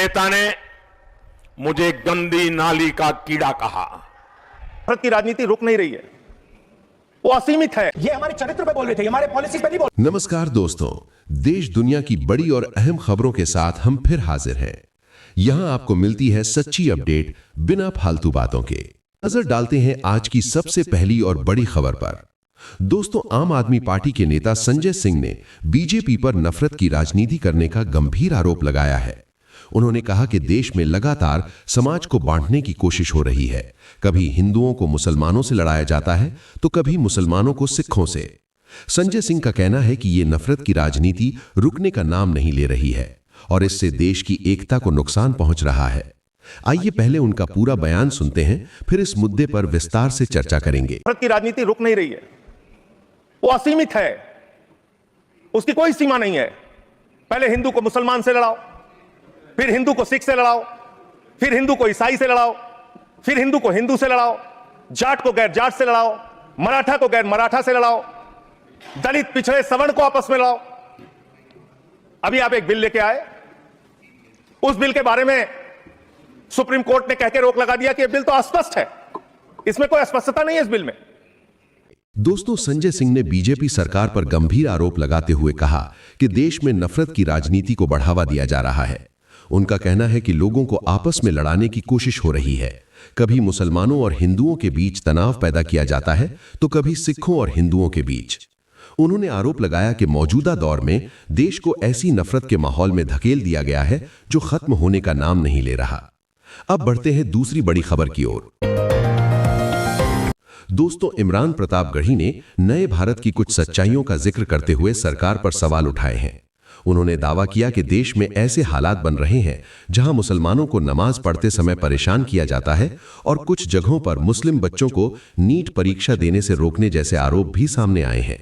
नेता ने मुझे गंदी नाली का कीड़ा कहा। भारत की राजनीति रुक नहीं रही है, वो असीमित है। ये हमारे चरित्र पे बोल रहे थे, हमारे पॉलिसी पे नहीं बोल। नमस्कार दोस्तों, देश दुनिया की बड़ी और अहम खबरों के साथ हम फिर हाजिर हैं। यहां आपको मिलती है सच्ची अपडेट बिना फालतू बातों के। नजर डालते हैं आज की सबसे पहली और बड़ी खबर पर। दोस्तों, आम आदमी पार्टी के नेता संजय सिंह ने बीजेपी पर नफरत की राजनीति करने का गंभीर आरोप लगाया है। उन्होंने कहा कि देश में लगातार समाज को बांटने की कोशिश हो रही है। कभी हिंदुओं को मुसलमानों से लड़ाया जाता है तो कभी मुसलमानों को सिखों से। संजय सिंह का कहना है कि ये नफरत की राजनीति रुकने का नाम नहीं ले रही है और इससे देश की एकता को नुकसान पहुंच रहा है। आइए पहले उनका पूरा बयान सुनते हैं, फिर इस मुद्दे पर विस्तार से चर्चा करेंगे। नफरत की राजनीति रुक नहीं रही है, वो असीमित है, उसकी कोई सीमा नहीं है। पहले हिंदू को मुसलमान से लड़ाओ, फिर हिंदू को सिख से लड़ाओ, फिर हिंदू को ईसाई से लड़ाओ, फिर हिंदू को हिंदू से लड़ाओ, जाट को गैर जाट से लड़ाओ, मराठा को गैर मराठा से लड़ाओ, दलित पिछड़े सवर्ण को आपस में लड़ाओ। अभी आप एक बिल लेके आए, उस बिल के बारे में सुप्रीम कोर्ट ने कहकर रोक लगा दिया कि यह बिल तो अस्पष्ट है, इसमें कोई स्पष्टता नहीं है इस बिल में। दोस्तों, संजय सिंह ने बीजेपी सरकार पर गंभीर आरोप लगाते हुए कहा कि देश में नफरत की राजनीति को बढ़ावा दिया जा रहा है। उनका कहना है कि लोगों को आपस में लड़ाने की कोशिश हो रही है। कभी मुसलमानों और हिंदुओं के बीच तनाव पैदा किया जाता है तो कभी सिखों और हिंदुओं के बीच। उन्होंने आरोप लगाया कि मौजूदा दौर में देश को ऐसी नफरत के माहौल में धकेल दिया गया है जो खत्म होने का नाम नहीं ले रहा। अब बढ़ते हैं दूसरी बड़ी खबर की ओर। दोस्तों, इमरान प्रतापगढ़ी ने नए भारत की कुछ सच्चाइयों का जिक्र करते हुए सरकार पर सवाल उठाए हैं। उन्होंने दावा किया कि देश में ऐसे हालात बन रहे हैं जहां मुसलमानों को नमाज पढ़ते समय परेशान किया जाता है और कुछ जगहों पर मुस्लिम बच्चों को नीट परीक्षा देने से रोकने जैसे आरोप भी सामने आए हैं।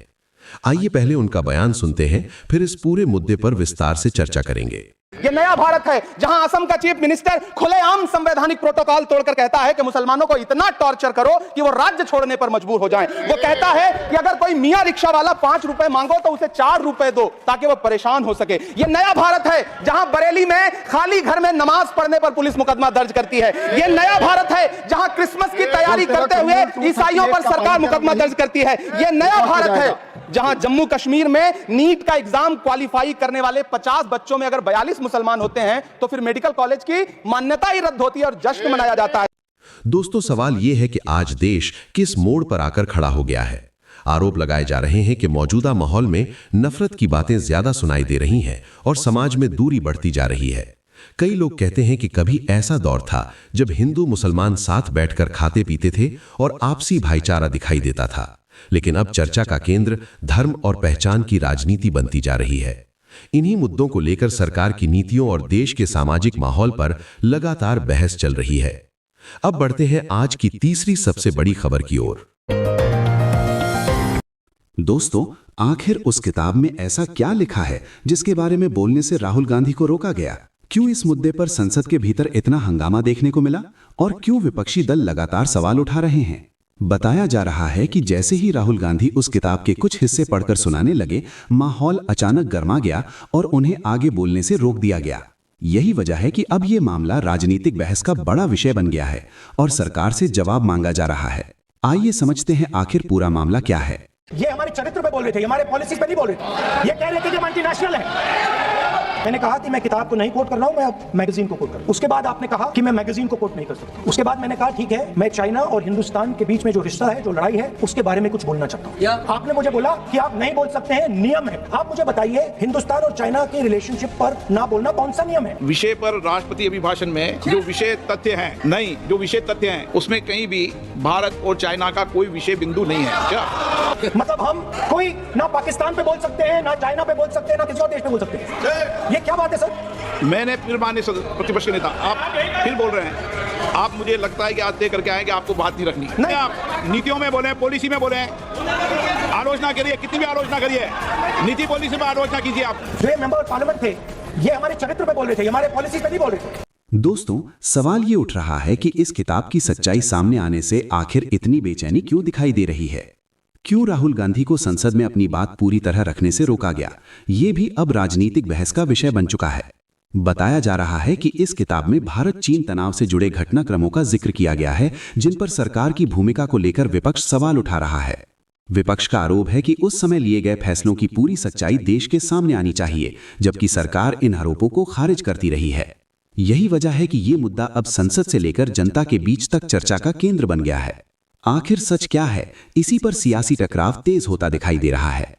आइए पहले उनका बयान सुनते हैं, फिर इस पूरे मुद्दे पर विस्तार से चर्चा करेंगे। ये नया भारत है जहां असम का चीफ मिनिस्टर खुलेआम संवैधानिक प्रोटोकॉल तोड़कर कहता है कि मुसलमानों को इतना टॉर्चर करो कि वो राज्य छोड़ने पर मजबूर हो जाएं। वो कहता है कि अगर कोई मियां रिक्शा वाला 5 रुपए मांगो तो उसे 4 रुपए दो ताकि वो परेशान हो सके। ये नया भारत है जहां बरेली में खाली घर में नमाज पढ़ने पर पुलिस मुकदमा दर्ज करती है। ये नया भारत है जहां क्रिसमस की तैयारी करते हुए ईसाइयों पर सरकार मुकदमा दर्ज करती है। ये नया भारत है जहां जम्मू कश्मीर में नीट का एग्जाम क्वालिफाई करने वाले 50 बच्चों में अगर 42 मुसलमान होते हैं तो फिर मेडिकल कॉलेज की मान्यता ही रद्द होती है और जश्न मनाया जाता है। दोस्तों, सवाल यह है कि आज देश किस मोड़ पर आकर खड़ा हो गया है। आरोप लगाए जा रहे हैं कि मौजूदा माहौल में नफरत की बातें ज्यादा सुनाई दे रही हैं और समाज में दूरी बढ़ती जा रही है। कई लोग कहते हैं कि कभी ऐसा दौर था जब हिंदू मुसलमान साथ बैठकर खाते पीते थे और आपसी भाईचारा दिखाई देता था, लेकिन अब चर्चा का केंद्र धर्म और पहचान की राजनीति बनती जा रही है। इन्हीं मुद्दों को लेकर सरकार की नीतियों और देश के सामाजिक माहौल पर लगातार बहस चल रही है। अब बढ़ते हैं आज की तीसरी सबसे बड़ी खबर की ओर। दोस्तों, आखिर उस किताब में ऐसा क्या लिखा है जिसके बारे में बोलने से राहुल गांधी को रोका गया? क्यों इस मुद्दे पर संसद के भीतर इतना हंगामा देखने को मिला और क्यों विपक्षी दल लगातार सवाल उठा रहे हैं? बताया जा रहा है कि जैसे ही राहुल गांधी उस किताब के कुछ हिस्से पढ़कर सुनाने लगे, माहौल अचानक गर्मा गया और उन्हें आगे बोलने से रोक दिया गया। यही वजह है कि अब ये मामला राजनीतिक बहस का बड़ा विषय बन गया है और सरकार से जवाब मांगा जा रहा है। आइए समझते हैं आखिर पूरा मामला क्या है। ये हमारे चरित्र पे बोल रहे थे, हमारे पॉलिसी पे नहीं बोल रहे थे। ये कह रहे थे कि मल्टीनेशनल है। मैंने कहा कि मैं किताब को नहीं कोट कर रहा हूं, मैं अब मैगजीन को कोट कर रहा हूं। उसके बाद आपने कहा कि मैं मैगजीन को कोट नहीं कर सकता। उसके बाद मैंने कहा ठीक है, मैं चाइना और हिंदुस्तान के बीच में जो रिश्ता है, जो लड़ाई है, उसके बारे में कुछ बोलना चाहता हूं। आपने मुझे बोला कि आप नहीं बोल सकते हैं, नियम है। आप मुझे बताइए, हिंदुस्तान और चाइना के रिलेशनशिप पर ना बोलना कौन सा नियम है? विषय पर राष्ट्रपति अभिभाषण में जो विषय तथ्य हैं, नहीं, जो विषय तथ्य हैं उसमें कहीं भी भारत और चाइना का कोई विषय बिंदु नहीं है। क्या मतलब हम कोई ना पाकिस्तान पे बोल सकते हैं, ना चाइना पे बोल सकते हैं, ना किसी और देश पे बोल सकते हैं? ये क्या बात है सर? मैंने फिर माननीय प्रतिपक्ष के नेता, आप फिर बोल रहे हैं। आप, मुझे लगता है कि आज तय करके आए कि आपको बात नहीं रखनी। नहीं, आप नीतियों में बोले, पॉलिसी में बोले, आलोचना करिए, कितनी भी आलोचना करिए, नीति पॉलिसी में आलोचना कीजिए। आप जो मेंबर पार्लियामेंट थे, ये हमारे चरित्र पे बोल रहे थे, हमारे पॉलिसी पे नहीं बोल रहे थे। दोस्तों, सवाल ये उठ रहा है कि इस किताब की सच्चाई सामने आने से आखिर इतनी बेचैनी क्यों दिखाई दे रही है? क्यों राहुल गांधी को संसद में अपनी बात पूरी तरह रखने से रोका गया? ये भी अब राजनीतिक बहस का विषय बन चुका है। बताया जा रहा है कि इस किताब में भारत चीन तनाव से जुड़े घटनाक्रमों का जिक्र किया गया है, जिन पर सरकार की भूमिका को लेकर विपक्ष सवाल उठा रहा है। विपक्ष का आरोप है कि उस समय लिए गए फैसलों की पूरी सच्चाई देश के सामने आनी चाहिए, जबकि सरकार इन आरोपों को खारिज करती रही है। यही वजह है कि ये मुद्दा अब संसद से लेकर जनता के बीच तक चर्चा का केंद्र बन गया है। आखिर सच क्या है, इसी पर सियासी टकराव तेज होता दिखाई दे रहा है।